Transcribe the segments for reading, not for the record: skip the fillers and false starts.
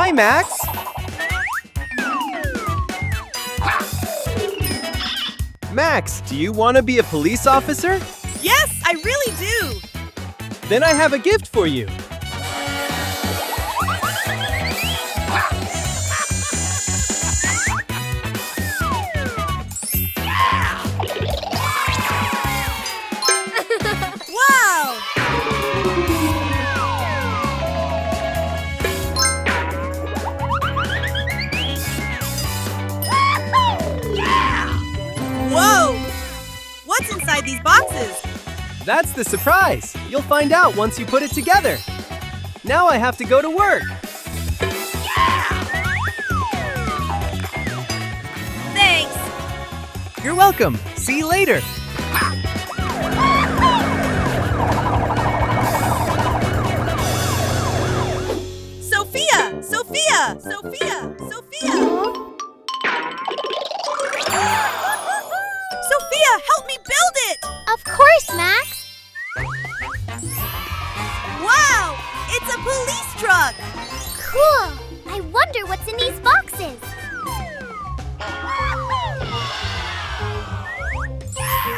Hi, Max! Max, do you want to be a police officer? Yes, I really do! Then I have a gift for you. Wow! Whoa! What's inside these boxes? That's the surprise. You'll find out once you put it together. Now I have to go to work. Thanks! You're welcome. See you later. Sophia! Sophia! Sophia! Sophia! Sophia, help me build it! Of course, Max. Wow! It's a police truck! Cool. I wonder what's in these boxes.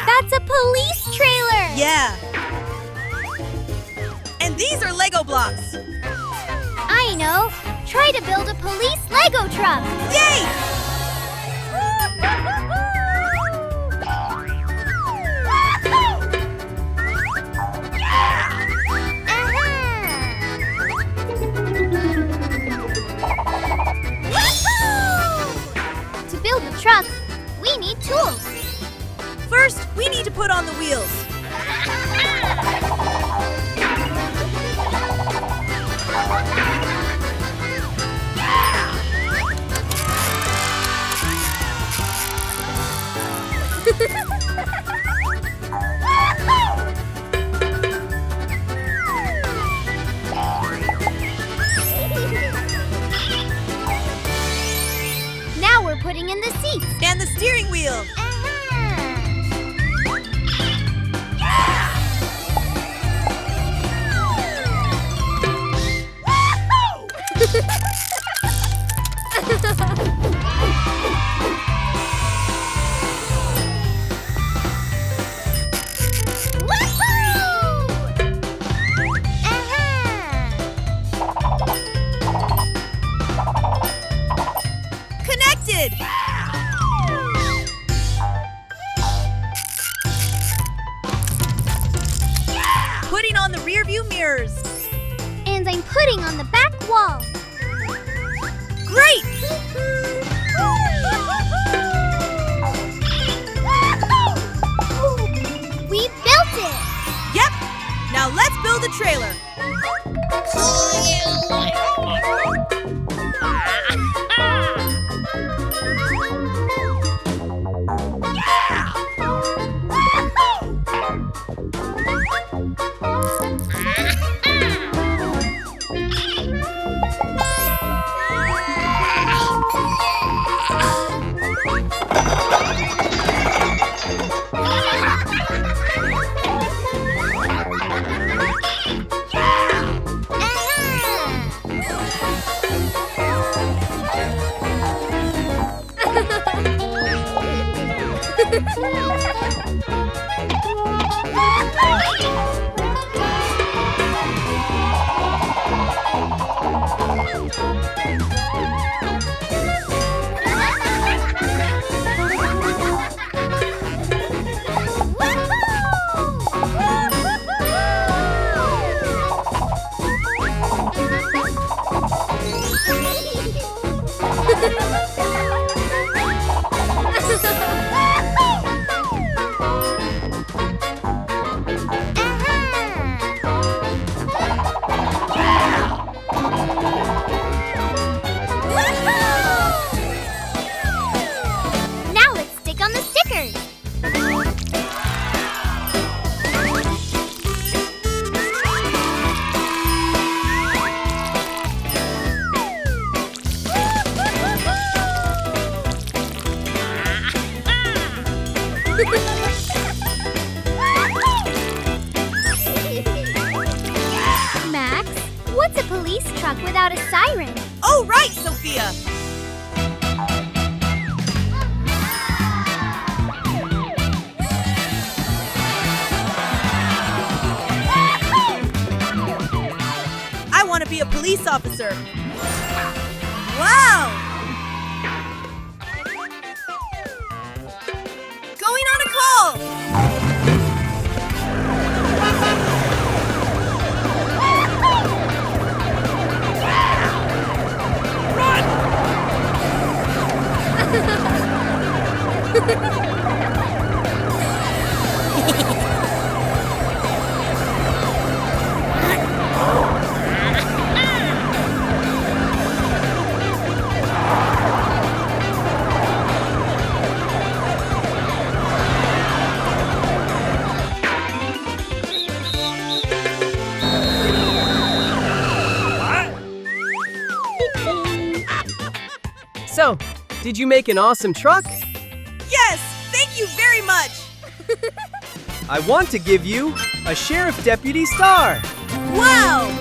That's a police trailer. Yeah. And these are Lego blocks. I know. Try to build a police Lego truck. Yay! To build the truck, we need tools. First, we need to put on the wheels. Now we're putting in the seats. And the steering wheel. Connected! Putting on the rear view mirrors. And I'm putting on the back wall. Great! We built it! Yep! Now let's build a trailer. truck without a siren. Oh, right, Sophia. I want to be a police officer. Wow! Going on a call! So, did you make an awesome truck? Yes! Thank you very much! I want to give you a Sheriff Deputy Star. Wow!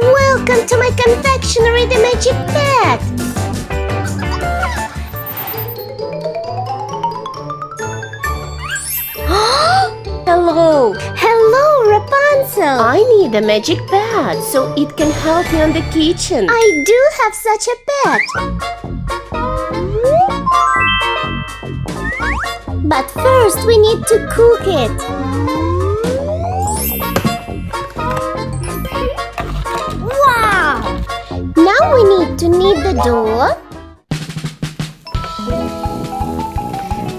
Welcome to my confectionery, the Magic Pet! Hello! Hello, Rapunzel! I need a magic pet so it can help me in the kitchen. I do have such a pet! But first we need to cook it. Wow! Now we need to knead the dough.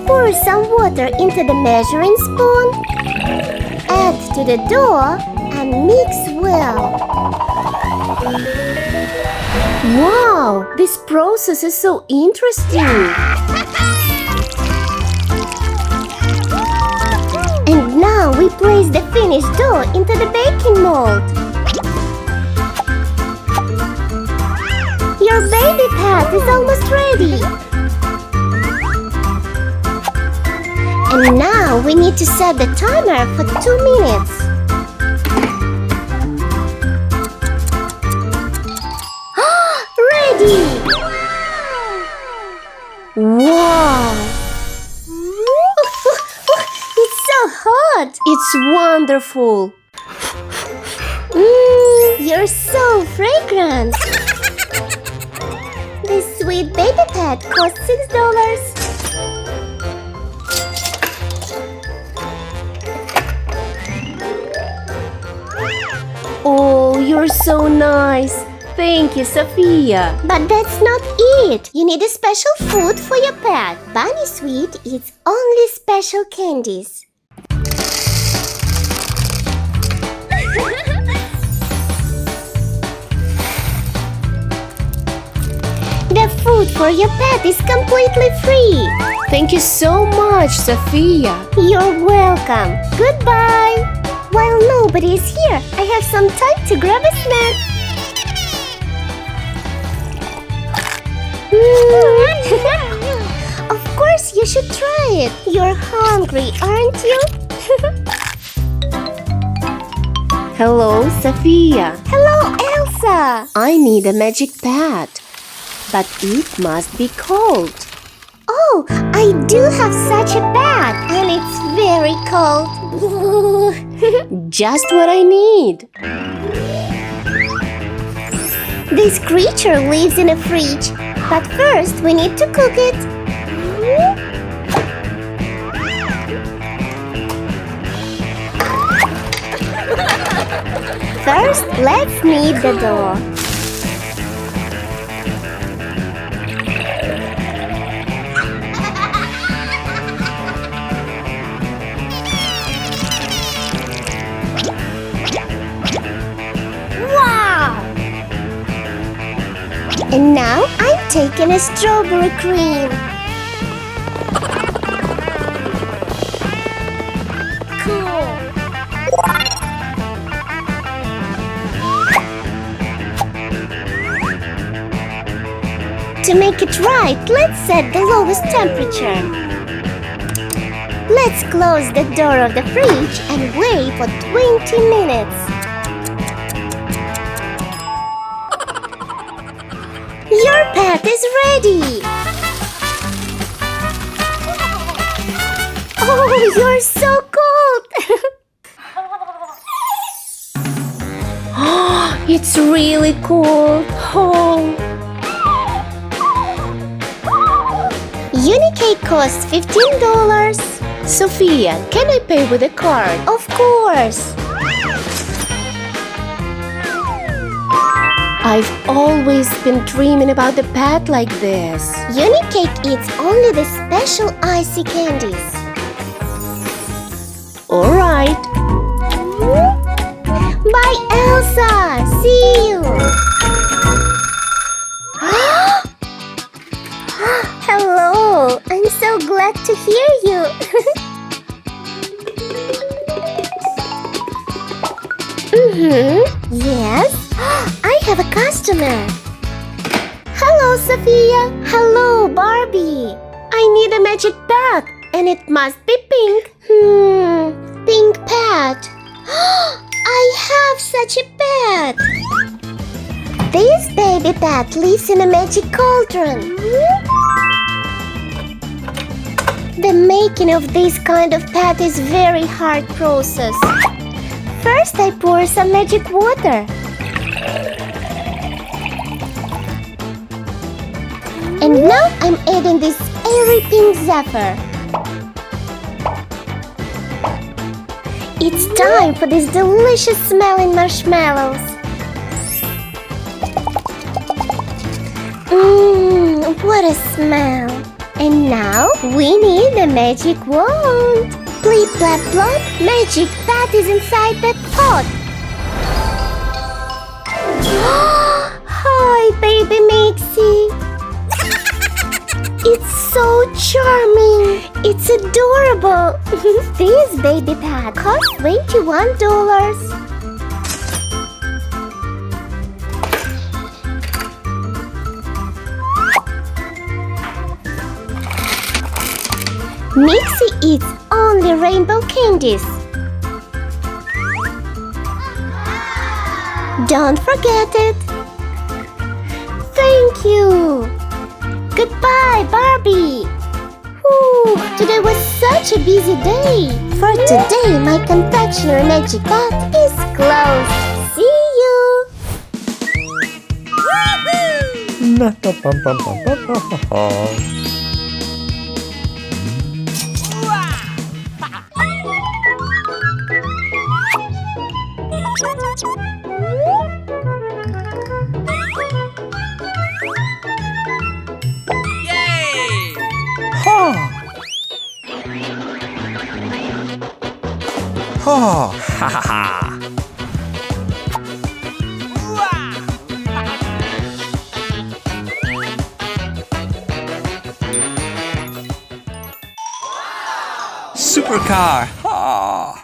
Pour some water into the measuring spoon. Add to the dough and mix well. Wow! This process is so interesting. And now we place the finished dough into the baking mold. Your baby pet is almost ready. And now we need to set the timer for 2 minutes. Ready! Wow! It's so hot! It's wonderful! You're so fragrant! This sweet baby pet costs $6. Oh, you're so nice. Thank you, Sophia. But that's not it. You need a special food for your pet. Bunny Sweet eats only special candies. The food for your pet is completely free. Thank you so much, Sophia. You're welcome. Goodbye. While nobody is here, I have some time to grab a snack. Of course, you should try it. You're hungry, aren't you? Hello, Sophia. Hello, Elsa. I need a magic pet, but it must be cold. Oh, I do have such a pet, and it's very cold. Just what I need. This creature lives in a fridge, but first we need to cook it. First, let's knead the dough. And now I'm taking a strawberry cream. To make it right, let's set the lowest temperature. Let's close the door of the fridge and wait for 20 minutes. Your pet is ready! Oh, you're so cold! It's really cold. Oh. Unicake costs $15. Sophia, can I pay with a card? Of course. I've always been dreaming about a pet like this. Unicake eats only the special icy candies. All right. Bye, Elsa. See you. Hello. I'm so glad to hear you. Yes. I have a customer. Hello, Sophia. Hello, Barbie. I need a magic pet, and it must be pink. Pink pet. I have such a pet. This baby pet lives in a magic cauldron. The making of this kind of pet is very hard process. First, I pour some magic water. And now I'm adding this airy pink zephyr. It's time for this delicious smelling marshmallows. What a smell. And now we need a magic wand. Blip, blap, blop, magic pet is inside that pot. Hi, baby Maxie. It's so charming. It's adorable. This baby pet costs $21. Maxie eats only rainbow candies. Don't forget it. Thank you. Goodbye, Barbie. Whew, today was such a busy day. For today, my confectionery magic pet is closed. See you. Oh, ha ha ha. Supercar. Oh.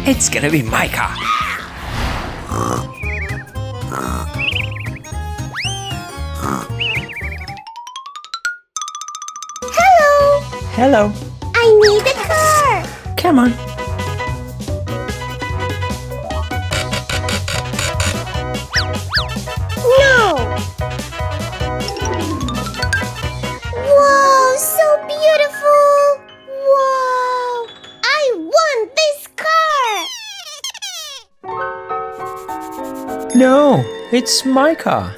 It's gonna be my car. Hello. I need a car. Come on. No. Wow, so beautiful. Wow. I want this car. No, it's my car.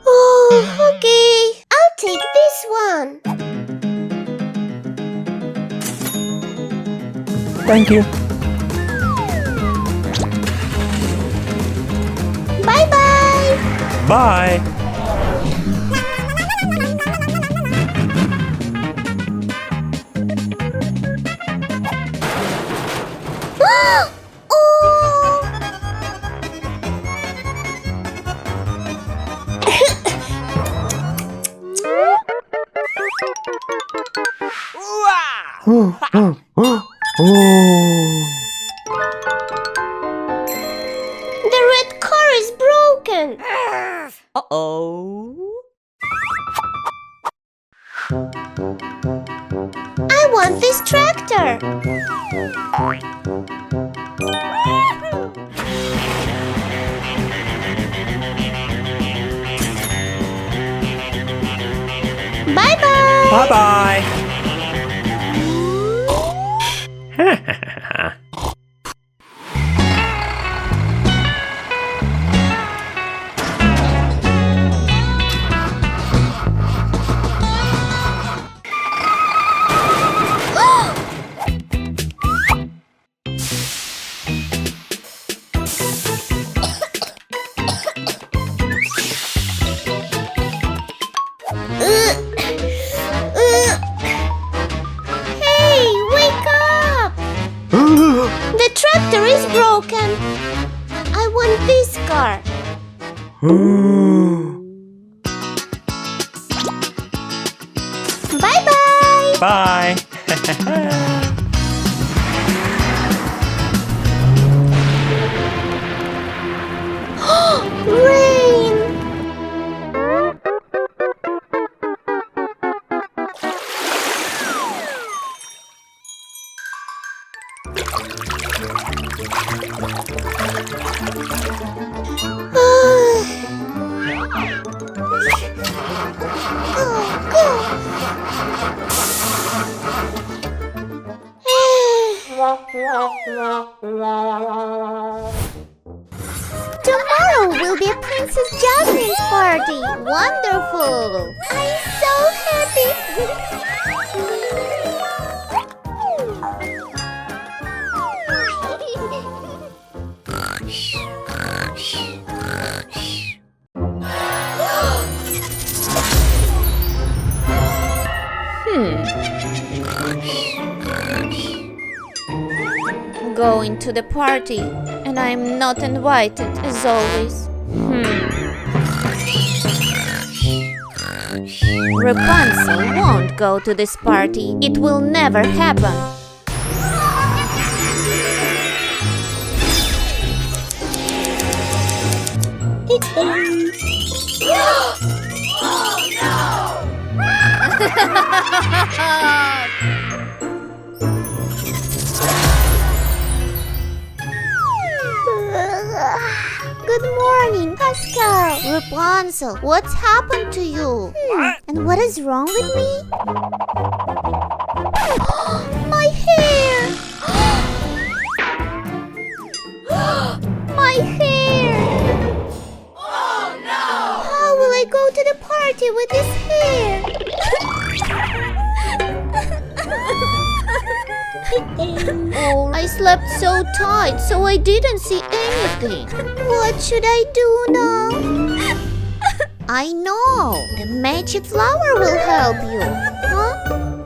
Oh, okay. I'll take this one. Thank you. Bye-bye. Bye. The red car is broken. Uh-oh. I want this tractor. Bye-bye. Bye-bye. Hey, wake up! The tractor is broken. I want this car. Bye-bye. Bye. Rain. Tomorrow will be a Princess Jasmine's party. Wonderful. I'm so Going to the party, and I'm not invited as always. Rapunzel won't go to this party. It will never happen. Good morning, Pascal. Rapunzel, what's happened to you? And what is wrong with me? My hair! My hair! Oh no! How will I go to the party with this hair? Oh, I slept so tight, so I didn't see anything. What should I do now? I know! The magic flower will help you. Huh?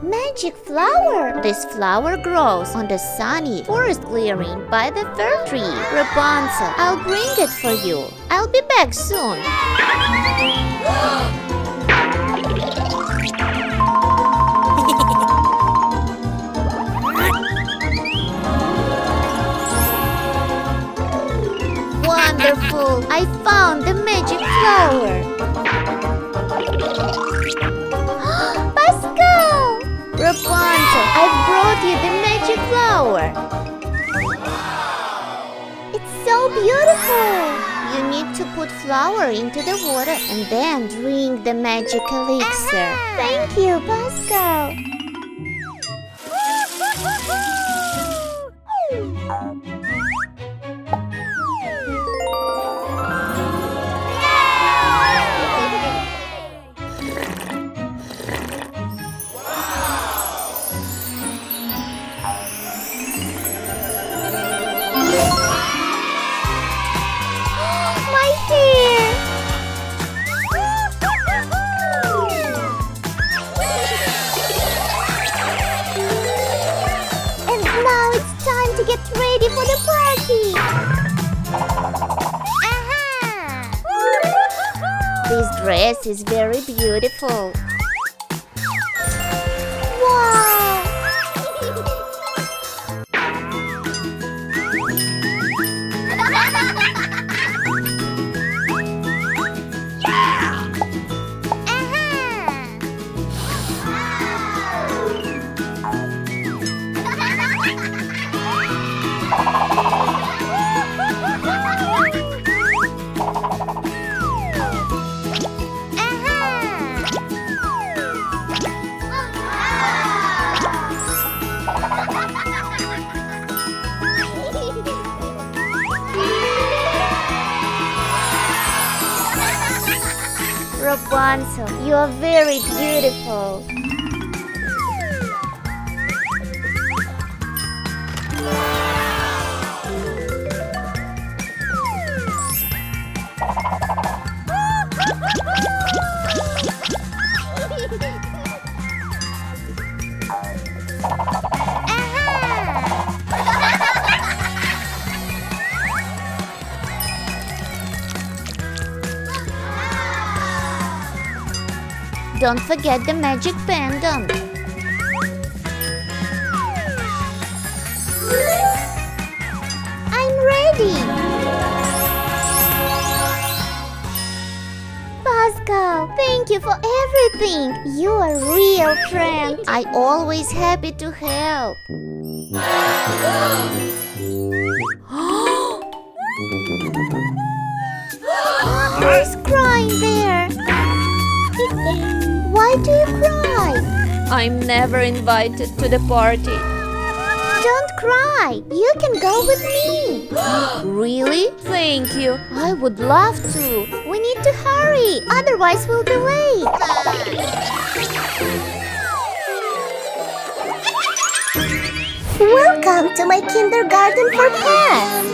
Magic flower? This flower grows on the sunny forest clearing by the fir tree. Rapunzel, I'll bring it for you. I'll be back soon. Wonderful! I found the magic flower. Pascal! Rapunzel, I've brought you the magic flower. It's so beautiful. You need to put flour into the water and then drink the magic elixir. Thank you, Pascal. Get ready for the party! This dress is very beautiful. Wow! Rapunzel, you are very beautiful. Don't forget the magic pendant. I'm ready. Pascal, thank you for everything. You are a real friend. I always happy to help. Who's crying there? Why do you cry? I'm never invited to the party. Don't cry. You can go with me. Really? Thank you. I would love to. We need to hurry, otherwise we'll be late. Welcome to my kindergarten for pets.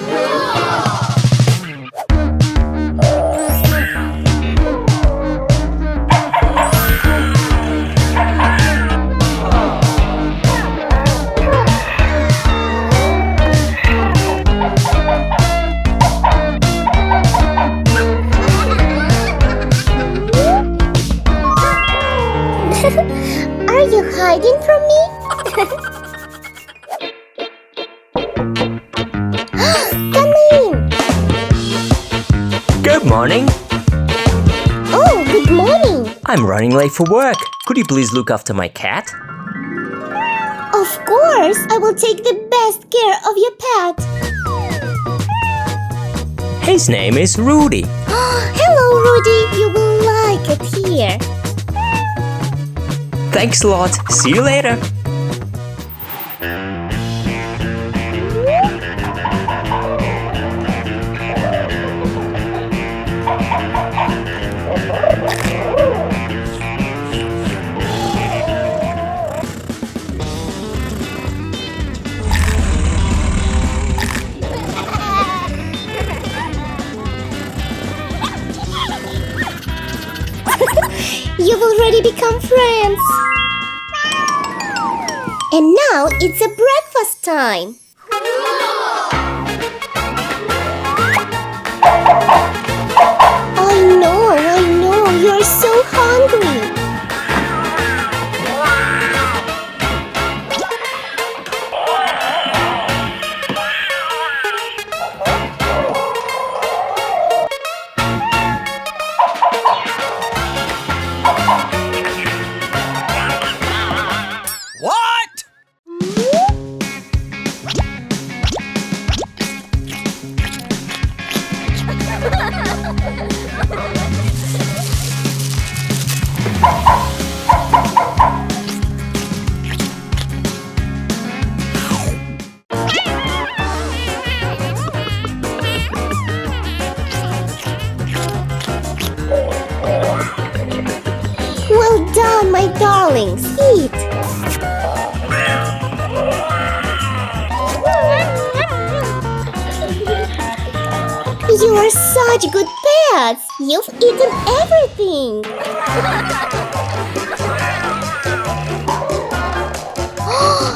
Are you hiding from me? Come in! Good morning. Oh, good morning! I'm running late for work. Could you please look after my cat? Of course! I will take the best care of your pet. His name is Rudy. Hello, Rudy! You will like it here. Thanks a lot. See you later. You've already become friends. And now it's a breakfast time. I know, you're so hungry. Well done, my darlings. Eat. You are such good pets. You've eaten everything.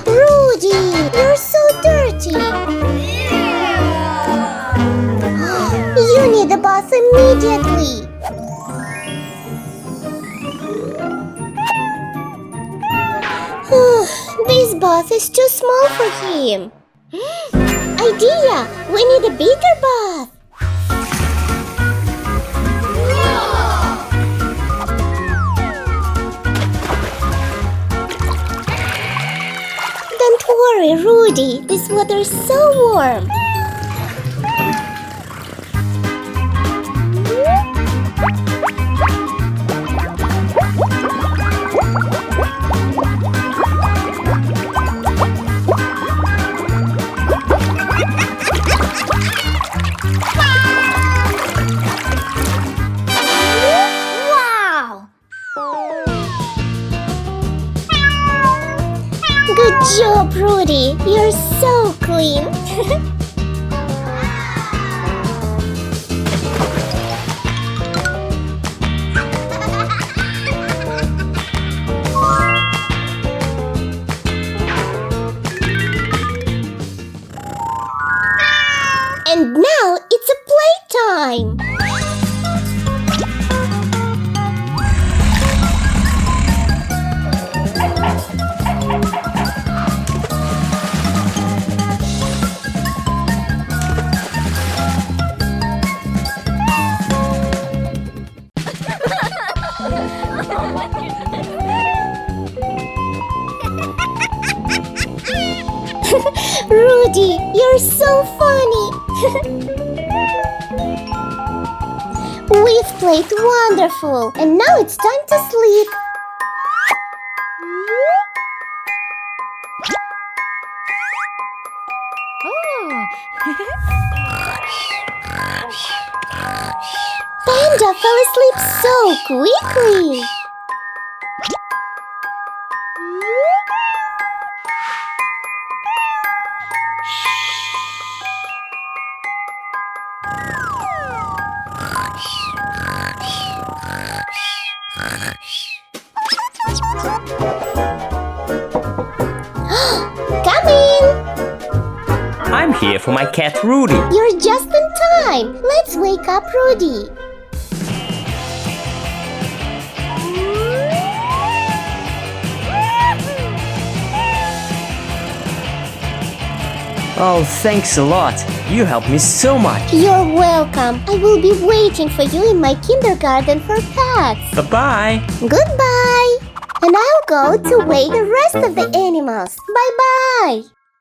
Rudy, you're so dirty. You need a bath immediately. This bath is too small for him. Idea! We need a bigger bath. Don't worry, Rudy. This water is so warm. Good job, Rudy. You're so clean. And now it's a playtime. Rudy, you're so funny. We've played wonderful, and now it's time to sleep. Panda fell asleep so quickly. Come in! I'm here for my cat Rudy. You're just in time. Let's wake up Rudy. Oh, thanks a lot. You helped me so much. You're welcome. I will be waiting for you in my kindergarten for pets. Bye-bye. Goodbye. And I'll go to weigh the rest of the animals. Bye-bye.